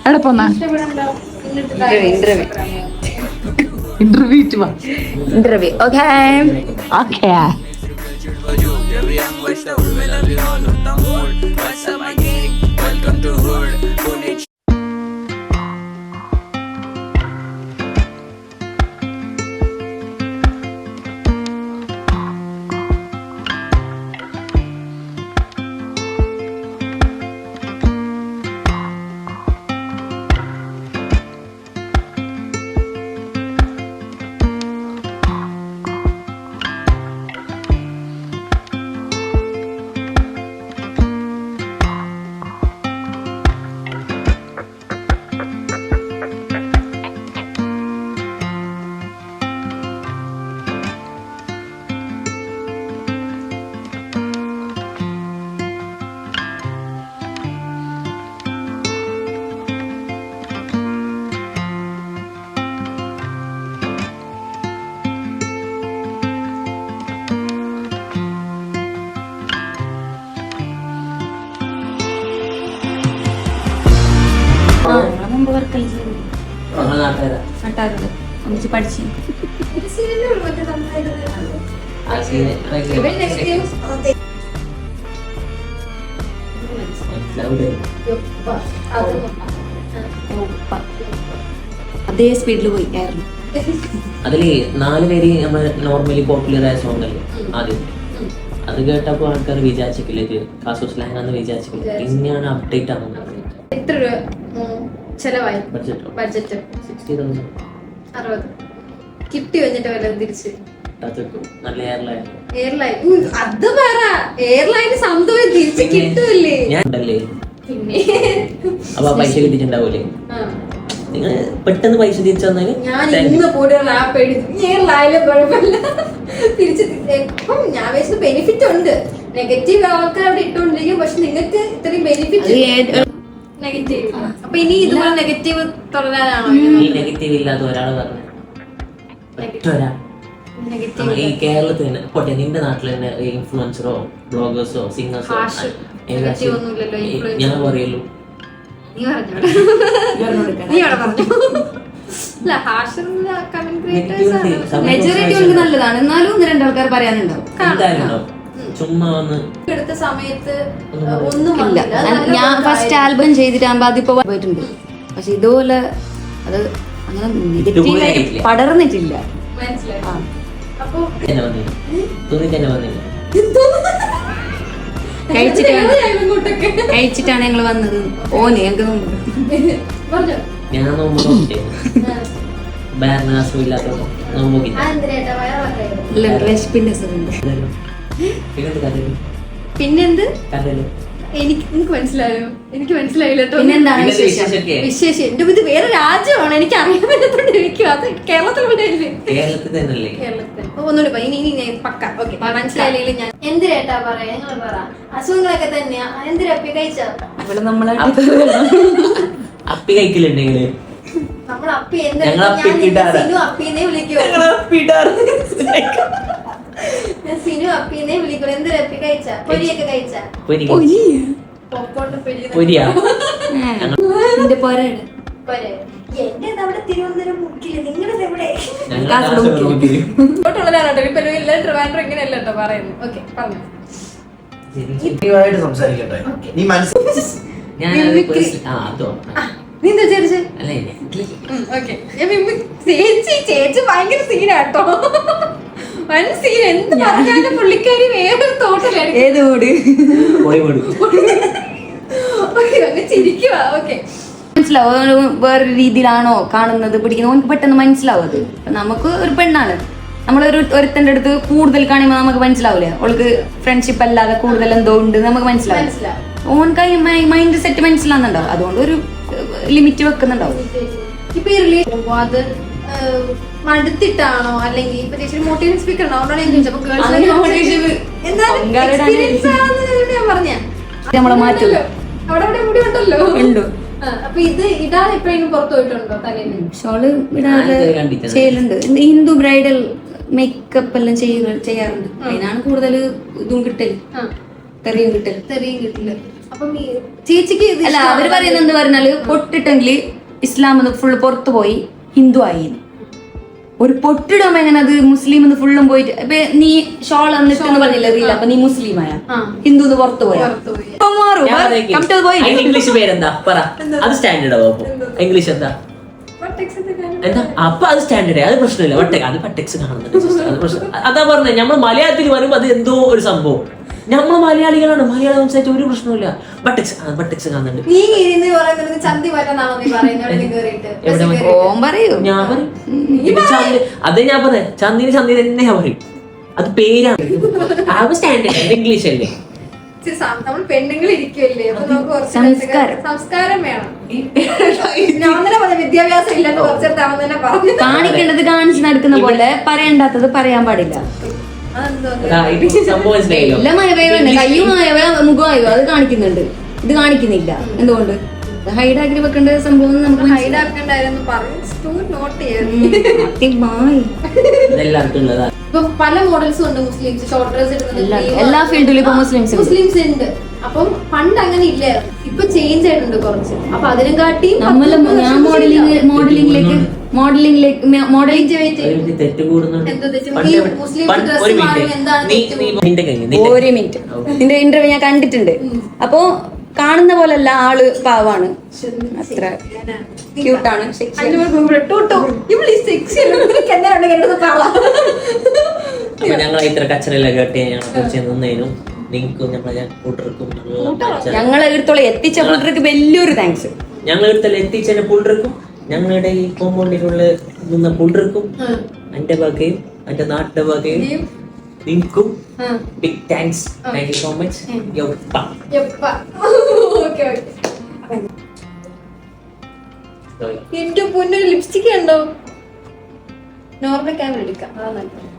എവിടെ പോന്ന interview okay okay മുമ്പ് വർക്കല്ല നാട്ടാറുണ്ട് ഒന്നിച്ച് പഠിച്ചു അതേ സ്പീഡിൽ പോയി കയറുന്നു. അതില് 4 പേര് നമ്മൾ നോർമലി പോപ്പുലർ ആയ സോങ് അല്ലേ ആദ്യം. അത് കേട്ടപ്പോ ആൾക്കാർ വിചാരിച്ചില്ല ഇത് കാസു സ്ലാങ് ആണെന്ന് വിചാരിച്ചില്ല. പിന്നെയാണ് അപ്ഡേറ്റ് ആവുന്നത്. എത്ര രൂപ ചെലവായി? ബഡ്ജറ്റ് 60,000. 60 കിട്ടി വന്നിട്ട് വല്ലതും തിരിച്ച് നല്ല എയർലൈൻ അത് പറ. എയർലൈൻ സംഭവം തിരിച്ച് കിട്ടൂല്ലേ? പിന്നെ അപ്പൊ പൈസ കിട്ടിട്ടുണ്ടാവൂലേ? നിങ്ങൾ പെട്ടെന്ന് പൈസ തിരിച്ചു തന്നാല് ഞാൻ ഇന്ന് കൂടെ റാപ്പ് എഴുതി എയർലൈനും കുഴപ്പമില്ല തിരിച്ച്. ഇപ്പം ഞാൻ വെച്ചത് ബെനിഫിറ്റ് ഉണ്ട്. നെഗറ്റീവ് ആൾക്കാർ അവിടെ ഇട്ടുകൊണ്ടിരിക്കും. പക്ഷെ നിങ്ങൾക്ക് ഇത്രയും ബെനിഫിറ്റ് നെഗറ്റീവ്. അപ്പൊ ഇനി ഇതുപോലെ നെഗറ്റീവ് തുടരാനാണോ? ഈ നെഗറ്റീവ് ഇല്ലാത്ത ഒരാള് പറഞ്ഞു ഈ കേരളത്തിൽ തന്നെ പോട്ടെ, നിന്റെ നാട്ടിൽ തന്നെ ഇൻഫ്ലുവൻസറോ ബ്ലോഗേഴ്സോ സിംഗേഴ്സോ ഞാൻ പറയല്ലോ. മെജോറിറ്റി നല്ലതാണ്. എന്നാലും 1-2 ആൾക്കാർ പറയാനുണ്ടാവും. ചുമ്മാ വന്ന് എടുത്ത സമയത്ത് ഒന്നും ഇല്ല. ഞാൻ ഫസ്റ്റ് ആൽബം ചെയ്തിട്ടാകുമ്പോ അതിപ്പോ പോയിട്ടുണ്ട്. പക്ഷെ ഇതുപോലെ അത് അങ്ങനെ നെഗറ്റീവായിട്ട് പടർന്നിട്ടില്ല. കഴിച്ചിട്ടാണ് ഞങ്ങള് വന്നത്. ഓനെ ഞാൻ നോമ്പ് പിന്നെന്ത് എനിക്ക് മനസ്സിലായോ? എനിക്ക് മനസ്സിലായില്ല. വിശേഷം എന്റെ ഇത് വേറെ രാജ്യമാണ്. എനിക്ക് അറിയാൻ പറ്റത്തോണ്ടിരിക്കും. അത് കേരളത്തിലൂടെ ഒന്നുകൂടി ഇനി പക്ക ഓക്കെ മനസ്സിലായില്ലെങ്കിൽ ഞാൻ എന്തിനേട്ടാ പറയാ? നിങ്ങൾ പറ. അസുഖങ്ങളൊക്കെ തന്നെയാ. എന്തിനപ്പി കഴിച്ചാ? അപ്പി കഴിക്കലുണ്ടെങ്കില് നമ്മൾ അപ്പി സിനു അപ്പിന്നേ വിളിക്കോ? സിനു അപ്പിന്നേ വിളിക്കോ? എന്തിനപ്പി കഴിച്ചാ? പൊരിയൊക്കെ കഴിച്ചാ? തിരുവനന്തപുരം മുക്കില്. നിങ്ങളുടെ എവിടെ? ട്രിവാൻഡ്രം ഇങ്ങനെയല്ല കേട്ടോ പറയുന്നു. ഓക്കെ പറഞ്ഞു. ചേച്ചി ഭയങ്കര സീനാട്ടോ. സീൻ എന്ത് പറഞ്ഞാലും പുള്ളിക്കാരി വേറെ തോട്ടലാണ്. ചിരിക്കുവാ. ഓക്കെ മനസ്സിലാവും. വേറൊരു രീതിയിലാണോ കാണുന്നത് പിടിക്കുന്നത് നമുക്ക് പെട്ടെന്ന് മനസ്സിലാവും. അത് നമുക്ക് ഒരു പെണ്ണാണ്. നമ്മളൊരു ഒരുത്തന്റെ അടുത്ത് കൂടുതൽ കാണുമ്പോൾ നമുക്ക് മനസ്സിലാവില്ലേ അവൾക്ക് ഫ്രണ്ട്ഷിപ്പ് അല്ലാതെ കൂടുതൽ എന്തോ ഉണ്ട് നമുക്ക് മനസ്സിലാവും. ഓൻക്ക് മൈൻഡ് സെറ്റ് മനസ്സിലാവുന്നുണ്ടാവും. അതുകൊണ്ട് ഒരു ലിമിറ്റ് വെക്കുന്നുണ്ടാവും. ഇപ്പൊ ഈ റിലേഷൻ അത് മടുത്തിട്ടാണോ അല്ലെങ്കിൽ ഇപ്പൊ ചേച്ചി മോട്ടിവേഷൻ സ്പീക്കർ ആണോ? ഞാൻ പറഞ്ഞ നമ്മളെ മാറ്റുമല്ലോ. അവിടെ മുടി ഉണ്ടല്ലോ. അപ്പൊ ഇത് ഇടാതെ എപ്പോഴെങ്കിലും പുറത്തു പോയിട്ടുണ്ടോ? തലേന്ന് ഷോള് ഇടാതെ ചെയ്യലുണ്ട്. ഹിന്ദു ബ്രൈഡൽ മേക്കപ്പ് എല്ലാം ചെയ്യാറുണ്ട്. അതിനാണ് കൂടുതൽ ഇതും കിട്ടല്. തെറിയും കിട്ടില്ല. അപ്പം ചേച്ചിക്ക് ഇത് അല്ല അവര് പറയുന്നത് എന്ത് പറഞ്ഞാല് പൊട്ടിട്ടെങ്കിൽ ഇസ്ലാം ഫുള്ള് പുറത്തു പോയി ഹിന്ദു ആയി. ഒരു പൊട്ടിടുമ്പോ എങ്ങനെ അത് മുസ്ലിം ഫുള്ളും പോയിട്ട് ഇപ്പൊ നീ ഷോൾ എന്നിട്ടെന്ന് പറഞ്ഞില്ല അറിയില്ല, അപ്പൊ നീ മുസ്ലിം ആയ ഹിന്ദു പുറത്തു പോയാ ഇംഗ്ലീഷ് പേരെന്താ പറ, അത് സ്റ്റാൻഡേർഡ് ആവും. ഇംഗ്ലീഷ് എന്താ എന്താ അപ്പൊ അത് സ്റ്റാൻഡേർഡ്, അത് പ്രശ്നമില്ല. അത് പട്ടെക്സ് കാണുന്നുണ്ട്, അത് പ്രശ്നം. അതാ പറഞ്ഞത് നമ്മൾ മലയാളത്തിൽ വരുമ്പോ അത് എന്തോ ഒരു സംഭവം. നമ്മൾ മലയാളികളാണ്, മലയാളം സംസാരിച്ച ഒരു പ്രശ്നമില്ല. ബട്ടെക്സ് കാണുന്നുണ്ട്. നീ ഇരുന്ന് പറയുന്നത് ചന്തി വരനാണോ നീ പറയുന്നത്? ഓൻ പറയൂ, ഞാൻ പറയും അതെ, ഞാൻ പറയാം ചന്ദിന് തന്നെ ഞാൻ പറയും. അത് പേരാണ്, അത് സ്റ്റാൻഡേർഡ് ഇംഗ്ലീഷ് അല്ലേ. നമ്മൾ പെണ്ണുങ്ങൾ ഇരിക്കുമല്ലേ, അപ്പൊ നമുക്ക് കുറച്ച് സംസ്കാരം വേണം. വിദ്യാഭ്യാസം ഇല്ലെന്ന് കുറച്ചെടുത്ത് അവൻ തന്നെ പറഞ്ഞു. കാണിക്കേണ്ടത് കാണിച്ചു നടക്കുന്ന പോലെ പറയണ്ടാത്തത് പറയാൻ പാടില്ല. എല്ലാം മയവയുണ്ട്, കയ്യും മായവ മുഖമായോ അത് കാണിക്കുന്നുണ്ട്, ഇത് കാണിക്കുന്നില്ല. എന്തുകൊണ്ട് ഹൈഡാക്കി വെക്കേണ്ട സംഭവം നമുക്ക് ഹൈഡാക്കണ്ടായിരുന്നു പറഞ്ഞു. ഇപ്പൊ പല മോഡൽസും ഉണ്ട് മുസ്ലിംസ്, ഷോർട്ട് ഡ്രസ് ഇടുന്നത് എല്ലാ ഫീൽഡിലും ഇപ്പൊ മുസ്ലിംസ് ഉണ്ട്. അപ്പം പണ്ട് അങ്ങനെ ഇല്ലായിരുന്നു, ഇപ്പൊ ചേഞ്ച് ആയിട്ടുണ്ട് കുറച്ച്. അപ്പൊ അതിനും കാട്ടി ഞാൻ മോഡലിംഗിലേക്ക് ഒരു മിനിറ്റ് നിന്റെ ഇന്റർവ്യൂ ഞാൻ കണ്ടിട്ടുണ്ട്. അപ്പൊ കാണുന്ന പോലല്ല, ആള് പാവാണ്, അത്ര ക്യൂട്ടാണ്. ഞങ്ങൾ ഇത്ര കച്ചറെല്ലാം കേട്ട് ഞങ്ങൾ കുറച്ച് നിന്നതിനും നിങ്ങൾക്കും നമ്മളെ കൂട്ടർക്കും ഞങ്ങളെ എടുത്തോളം എത്തിച്ച കൂട്ടർക്ക് വലിയൊരു താങ്ക്സ്. ഞങ്ങൾ എടുത്തോളം എത്തിച്ച കൂട്ടർക്കും ഞങ്ങളുടെ ഈ കോമ്പൗണ്ടിലുള്ള നിന്ന കൂട്ടർക്കും എന്റെ വകയും എന്റെ നാട്ടിന്റെ വകയും നിങ്ങൾക്കും big thanks. Thank you so much. എന്റെ പൊന്നൊരു ലിപ്സ്റ്റിക് ഉണ്ടോ? നോർമൽ ക്യാമറ എടുക്കാം, അതാ നല്ലത്.